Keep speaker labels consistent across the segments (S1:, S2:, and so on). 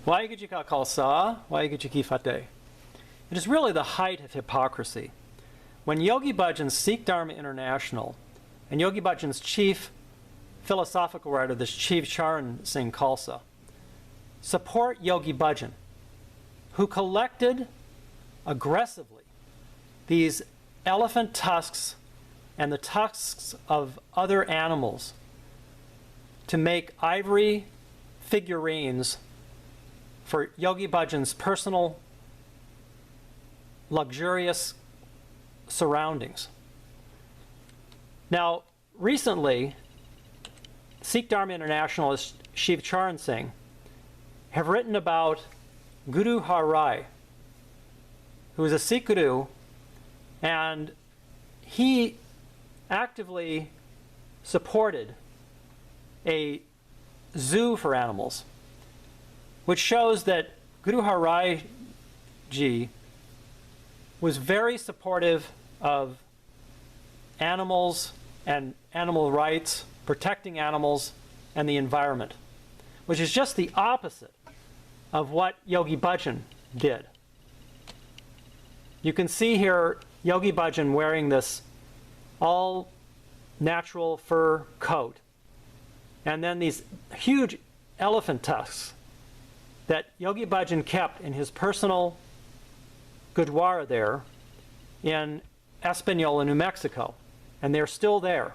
S1: Waheguru Ji Ka Khalsa, Waheguru Ji Ki Fateh. It is really the height of hypocrisy when Yogi Bhajan's Sikh Dharma International and Yogi Bhajan's chief philosophical writer, the Shiv Charan Singh Khalsa, support Yogi Bhajan, who collected aggressively these elephant tusks and the tusks of other animals to make ivory figurines for Yogi Bhajan's personal luxurious surroundings. Now, recently, Sikh Dharma Internationalist Shiv Charan Singh have written about Guru HAR RAI, who is a Sikh Guru, and he actively supported a zoo for animals, which shows that Guru HAR RAI Ji was very supportive of animals and animal rights, protecting animals and the environment, which is just the opposite of what Yogi Bhajan did. You can see here Yogi Bhajan wearing this all natural fur coat, and then these huge elephant tusks that Yogi Bhajan kept in his personal Gurdwara there in Espanola, New Mexico, and they're still there.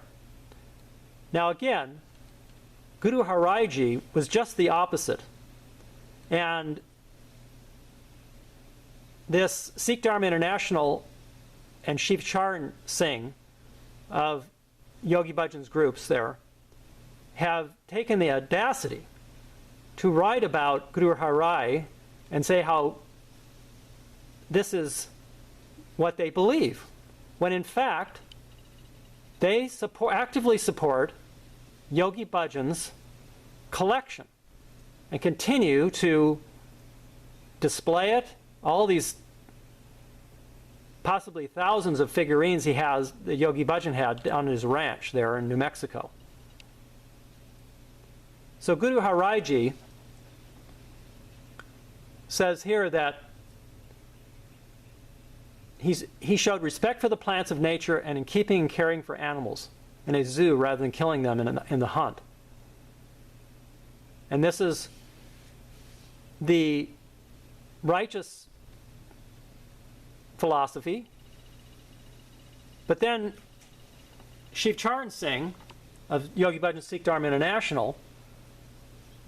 S1: Now again, Guru HAR RAI Ji was just the opposite, and this Sikh Dharma International and Shiv Charan Singh of Yogi Bhajan's groups there have taken the audacity to write about Guru HAR RAI and say how this is what they believe, when in fact they actively support Yogi Bhajan's collection and continue to display it. All these possibly thousands of figurines he has that Yogi Bhajan had on his ranch there in New Mexico. So Guru HAR RAI Ji says here that he showed respect for the plants of nature and in keeping and caring for animals in a zoo rather than killing them in the hunt. And this is the righteous philosophy. But then Shiv Charan Singh of Yogi Bhajan Sikh Dharma International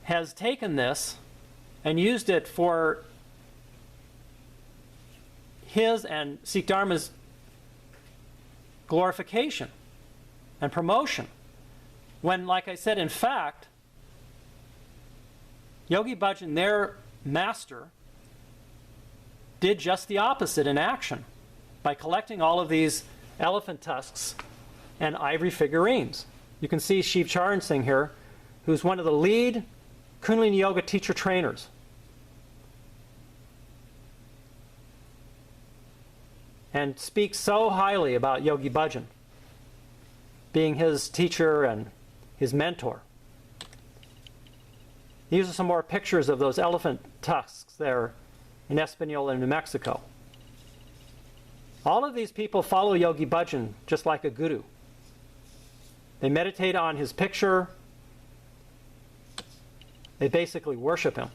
S1: has taken this and used it for his and Sikh Dharma's glorification and promotion, when, like I said, in fact, Yogi Bhajan, their master, did just the opposite in action by collecting all of these elephant tusks and ivory figurines. You can see Shiv Charan Singh here, who's one of the lead Kundalini Yoga teacher trainers. And speaks so highly about Yogi Bhajan, being his teacher and his mentor. These are some more pictures of those elephant tusks there in Espanola, New Mexico. All of these people follow Yogi Bhajan just like a guru. They meditate on his picture. They basically worship him.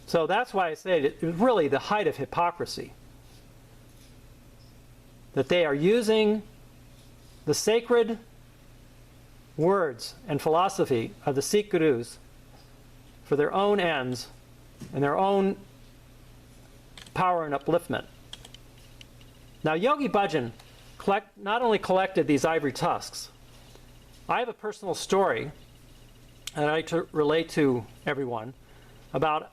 S1: So that's why I say it is really the height of hypocrisy, that they are using the sacred words and philosophy of the Sikh Gurus for their own ends and their own power and upliftment. Now, Yogi Bhajan not only collected these ivory tusks. I have a personal story that I like to relate to everyone about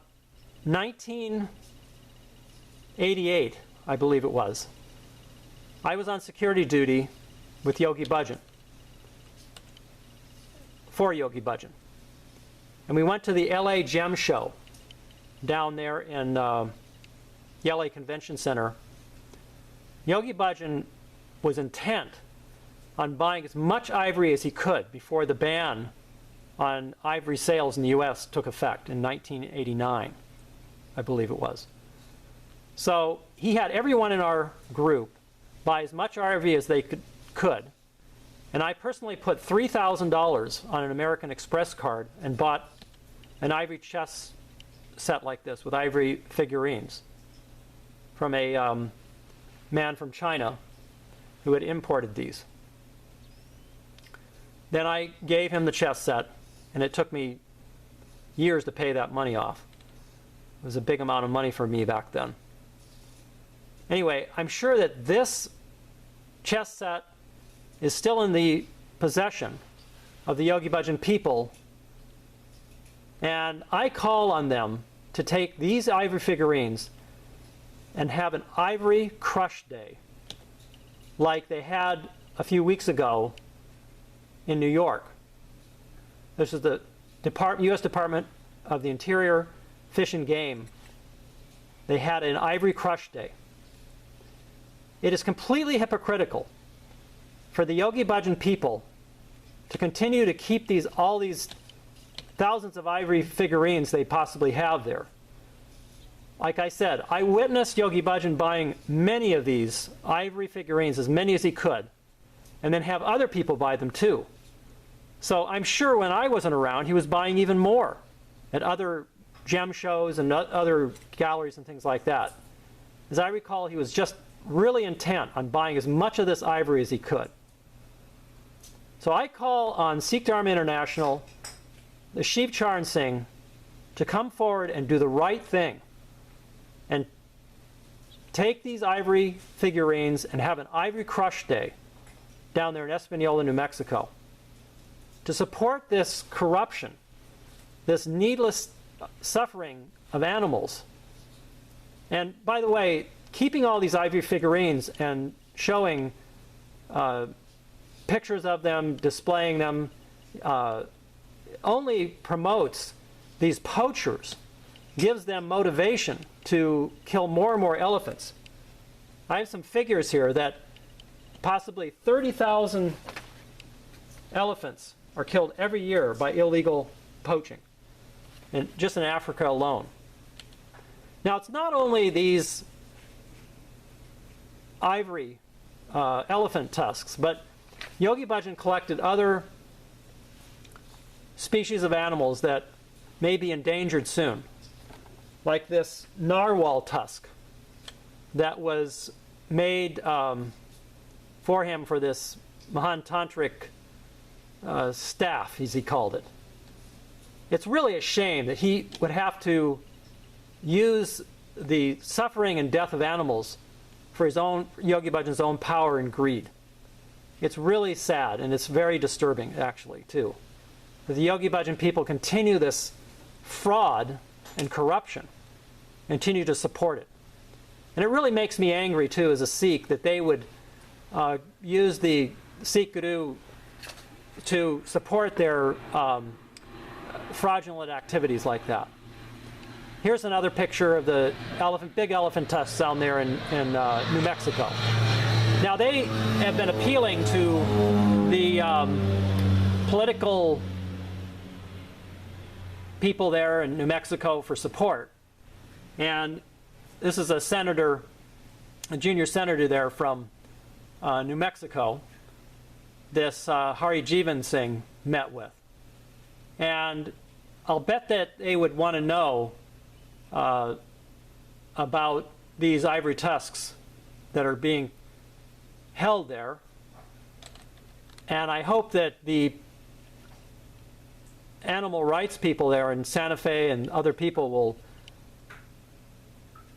S1: 1988, I believe it was. I was on security duty with Yogi Bhajan, for Yogi Bhajan. And we went to the LA Gem Show down there in the LA Convention Center. Yogi Bhajan was intent on buying as much ivory as he could before the ban on ivory sales in the US took effect in 1989, I believe it was. So he had everyone in our group buy as much ivory as they could. And I personally put $3,000 on an American Express card and bought an ivory chess set like this with ivory figurines from a man from China who had imported these. Then I gave him the chess set, and it took me years to pay that money off. It was a big amount of money for me back then. Anyway, I'm sure that this chess set is still in the possession of the Yogi Bhajan people, and I call on them to take these ivory figurines and have an ivory crush day like they had a few weeks ago in New York. This is the U.S. Department of the Interior, Fish and Game. They had an ivory crush day. It is completely hypocritical for the Yogi Bhajan people to continue to keep all these thousands of ivory figurines they possibly have there. Like I said, I witnessed Yogi Bhajan buying many of these ivory figurines, as many as he could, and then have other people buy them too. So I'm sure when I wasn't around, he was buying even more at other gem shows and other galleries and things like that. As I recall, he was just really intent on buying as much of this ivory as he could. So I call on Sikh Dharma International, the Shiv Charan Singh, to come forward and do the right thing and take these ivory figurines and have an ivory crush day down there in Espanola, New Mexico, to support this corruption, this needless suffering of animals. And by the way, keeping all these ivory figurines and showing pictures of them, displaying them, only promotes these poachers, gives them motivation to kill more and more elephants. I have some figures here that possibly 30,000 elephants are killed every year by illegal poaching, and just in Africa alone. Now, it's not only these ivory elephant tusks, but Yogi Bhajan collected other species of animals that may be endangered soon, like this narwhal tusk that was made for him for this Mahan Tantric staff, as he called it. It's really a shame that he would have to use the suffering and death of animals for his own, Yogi Bhajan's own power and greed. It's really sad, and it's very disturbing, actually, too, that the Yogi Bhajan people continue this fraud and corruption, continue to support it. And it really makes me angry, too, as a Sikh, that they would use the Sikh Guru to support their fraudulent activities like that. Here's another picture of the big elephant tusks down there in New Mexico. Now, they have been appealing to the political people there in New Mexico for support. And this is a senator, a junior senator there from New Mexico, this Hargobind Singh met with. And I'll bet that they would want to know about these ivory tusks that are being held there. And I hope that the animal rights people there in Santa Fe and other people will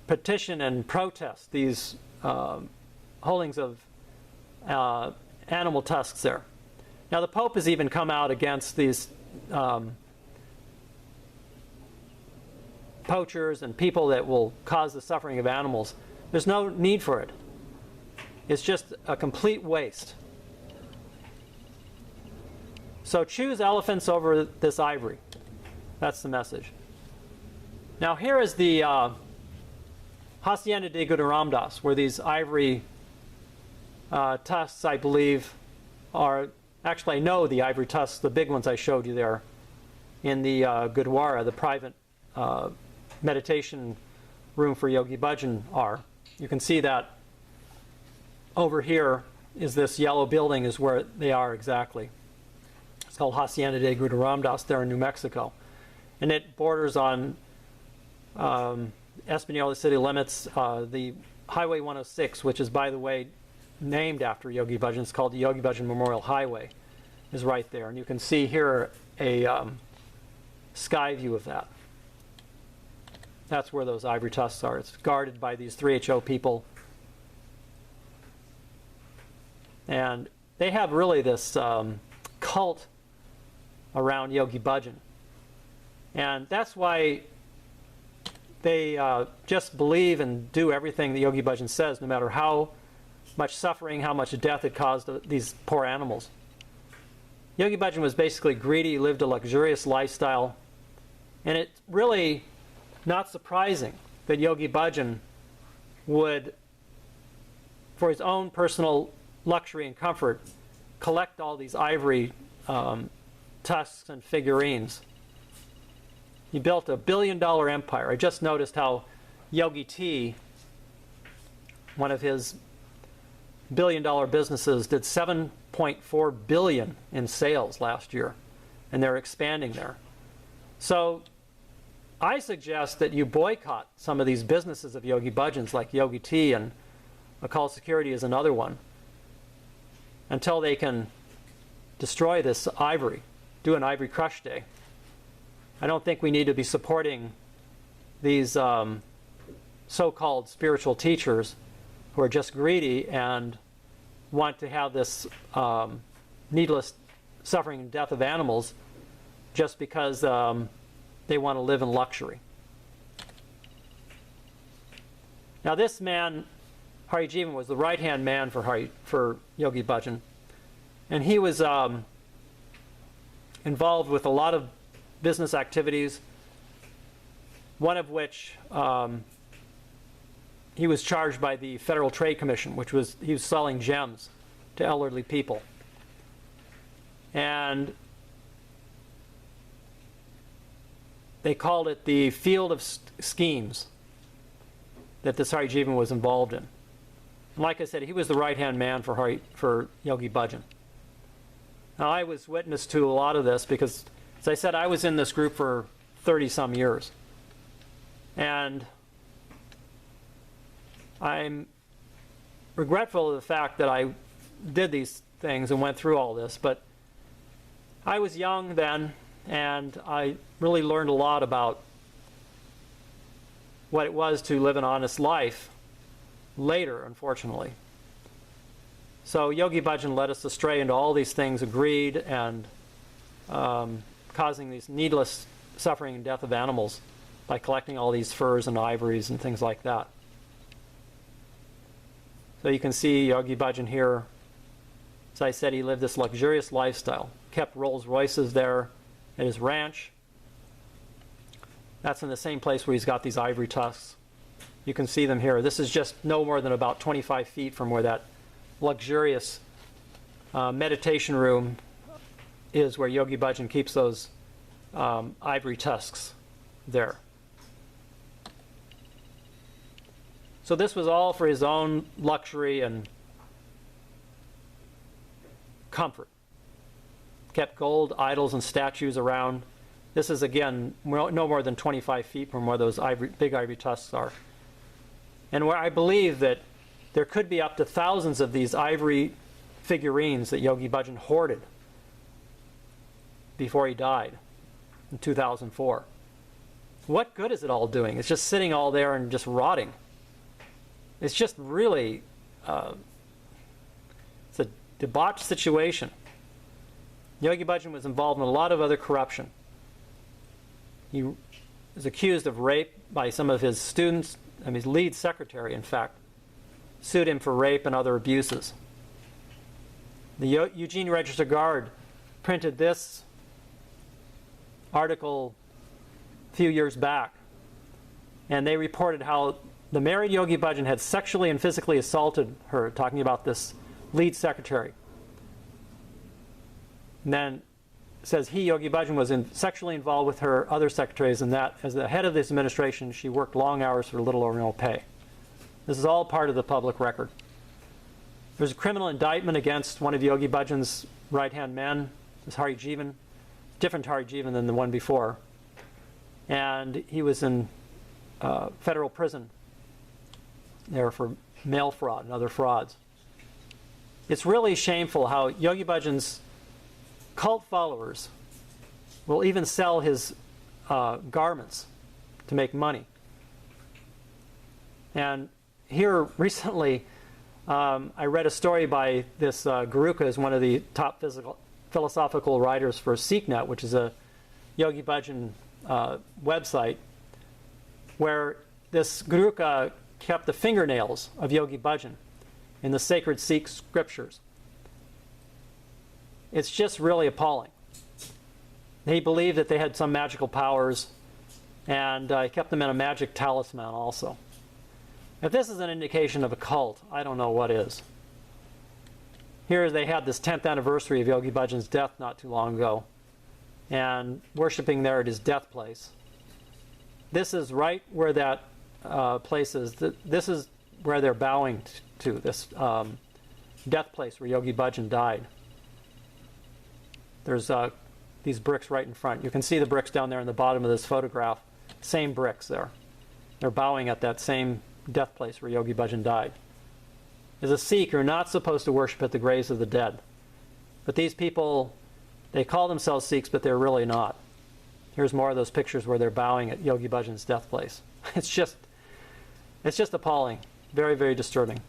S1: petition and protest these holdings of animal tusks there. Now, the Pope has even come out against these poachers and people that will cause the suffering of animals. There's no need for it. It's just a complete waste. So choose elephants over this ivory. That's the message. Now here is the Hacienda de Guru Ramdas, where these ivory tusks, I believe, are, actually I know the ivory tusks, the big ones I showed you there, in the Gurdwara, the private meditation room for Yogi Bhajan are. You can see that over here is this yellow building is where they are exactly. It's called Hacienda de Guru Ramdas there in New Mexico. And it borders on Espanola city limits, the Highway 106, which is, by the way, named after Yogi Bhajan. It's called the Yogi Bhajan Memorial Highway, is right there. And you can see here a sky view of that. That's where those ivory tusks are. It's guarded by these 3HO people. And they have really this cult around Yogi Bhajan. And that's why they just believe and do everything that Yogi Bhajan says, no matter how much suffering, how much death it caused these poor animals. Yogi Bhajan was basically greedy, he lived a luxurious lifestyle. And it's really not surprising that Yogi Bhajan would, for his own personal luxury and comfort, collect all these ivory tusks and figurines. He built $1 billion empire. I just noticed how Yogi Tea, one of his $1 billion businesses, did $7.4 billion in sales last year, and they're expanding there. So I suggest that you boycott some of these businesses of Yogi Bhajan's, like Yogi Tea, and Akal Security is another one, until they can destroy this ivory, do an ivory crush day. I don't think we need to be supporting these so-called spiritual teachers who are just greedy and want to have this needless suffering and death of animals just because they want to live in luxury. Now this man, Hari Jivan, was the right-hand man for Yogi Bhajan. And he was involved with a lot of business activities, one of which he was charged by the Federal Trade Commission, which was he was selling gems to elderly people. And they called it the field of schemes that this Hari Jivan was involved in. And like I said, he was the right-hand man for Yogi Bhajan. Now, I was witness to a lot of this because, as I said, I was in this group for 30-some years. And I'm regretful of the fact that I did these things and went through all this, but I was young then, and I really learned a lot about what it was to live an honest life later, unfortunately. So Yogi Bhajan led us astray into all these things of greed and causing these needless suffering and death of animals by collecting all these furs and ivories and things like that. So you can see Yogi Bhajan here. As I said, he lived this luxurious lifestyle, kept Rolls Royces there at his ranch. That's in the same place where he's got these ivory tusks. You can see them here. This is just no more than about 25 feet from where that luxurious meditation room is, where Yogi Bhajan keeps those ivory tusks there. So this was all for his own luxury and comfort. Kept gold idols and statues around. This is, again, no more than 25 feet from where those big ivory tusks are. And where I believe that there could be up to thousands of these ivory figurines that Yogi Bhajan hoarded before he died in 2004. What good is it all doing? It's just sitting all there and just rotting. It's just really, it's a debauched situation. Yogi Bhajan was involved in a lot of other corruption. He was accused of rape by some of his students. I mean, his lead secretary, in fact, sued him for rape and other abuses. The Eugene Register Guard printed this article a few years back, and they reported how the married Yogi Bhajan had sexually and physically assaulted her, talking about this lead secretary. And then says he, Yogi Bhajan, was sexually involved with her other secretaries, and that as the head of this administration, she worked long hours for little or no pay. This is all part of the public record. There's a criminal indictment against one of Yogi Bhajan's right-hand men, this Hari Jivan, different Hari Jivan than the one before. And he was in federal prison there for mail fraud and other frauds. It's really shameful how Yogi Bhajan's cult followers will even sell his garments to make money. And here recently, I read a story by this Guru, who is one of the top philosophical writers for SikhNet, which is a Yogi Bhajan website, where this Guru kept the fingernails of Yogi Bhajan in the sacred Sikh scriptures. It's just really appalling. He believed that they had some magical powers, and he kept them in a magic talisman also. If this is an indication of a cult, I don't know what is. Here they had this 10th anniversary of Yogi Bhajan's death not too long ago, and worshiping there at his death place. This is right where that place is. This is where they're bowing to, this death place where Yogi Bhajan died. There's these bricks right in front. You can see the bricks down there in the bottom of this photograph. Same bricks there. They're bowing at that same death place where Yogi Bhajan died. As a Sikh, you're not supposed to worship at the graves of the dead. But these people, they call themselves Sikhs, but they're really not. Here's more of those pictures where they're bowing at Yogi Bhajan's death place. It's just appalling. Very, very disturbing.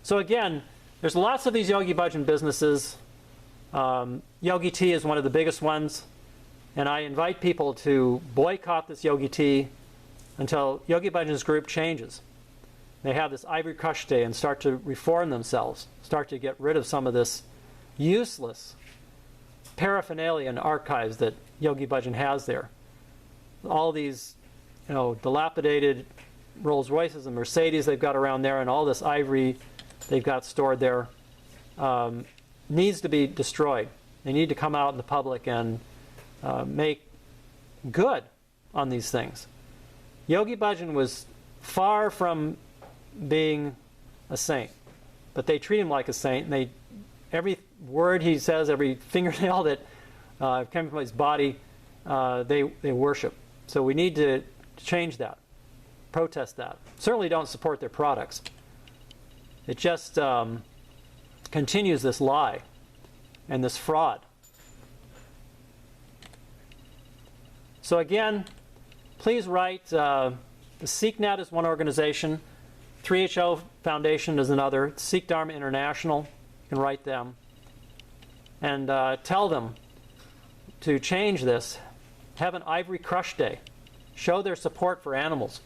S1: So again, there's lots of these Yogi Bhajan businesses. Yogi Tea is one of the biggest ones. And I invite people to boycott this Yogi Tea until Yogi Bhajan's group changes. They have this Ivory Crush Day and start to reform themselves, start to get rid of some of this useless paraphernalia and archives that Yogi Bhajan has there. All these, dilapidated Rolls Royces and Mercedes they've got around there, and all this ivory they've got stored there needs to be destroyed. They need to come out in the public and make good on these things. Yogi Bhajan was far from being a saint, but they treat him like a saint, and every word he says, every fingernail that came from his body, they worship. So we need to change that, protest that. Certainly don't support their products. It just continues this lie and this fraud. So again, please write. The SikhNet is one organization. 3HO Foundation is another. Sikh Dharma International. You can write them. And tell them to change this. Have an Ivory Crush Day. Show their support for animals,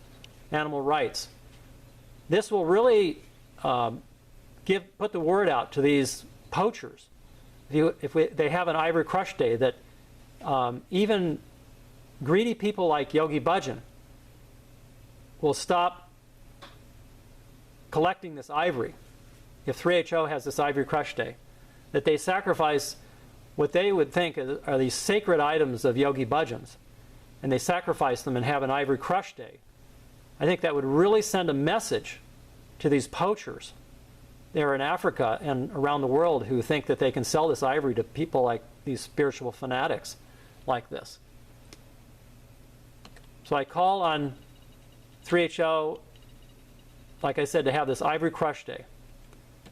S1: animal rights. This will really put the word out to these poachers. If they have an Ivory Crush Day, that even greedy people like Yogi Bhajan will stop collecting this ivory. If 3HO has this Ivory Crush Day, that they sacrifice what they would think are these sacred items of Yogi Bhajan's, and they sacrifice them and have an Ivory Crush Day. I think that would really send a message to these poachers there in Africa and around the world who think that they can sell this ivory to people like these spiritual fanatics like this. So I call on 3HO, like I said, to have this Ivory Crush Day.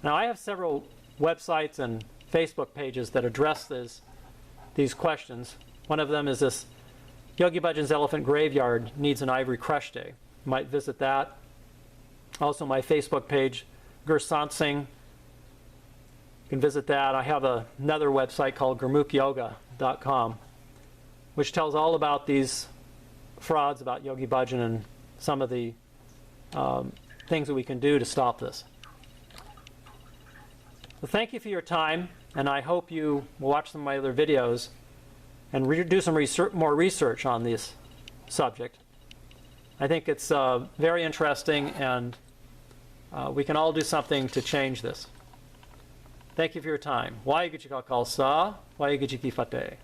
S1: Now I have several websites and Facebook pages that address these questions. One of them is this Yogi Bhajan's Elephant Graveyard needs an Ivory Crush Day. You might visit that. Also my Facebook page, Guru Singh. You can visit that. I have another website called gurmukyoga.com, which tells all about these frauds about Yogi Bhajan and some of the things that we can do to stop this. So thank you for your time, and I hope you will watch some of my other videos and do some more research on this subject. I think it's very interesting, and we can all do something to change this. Thank you for your time. Waheguru Ji Ka Khalsa, Waheguru Ji Ki Fateh.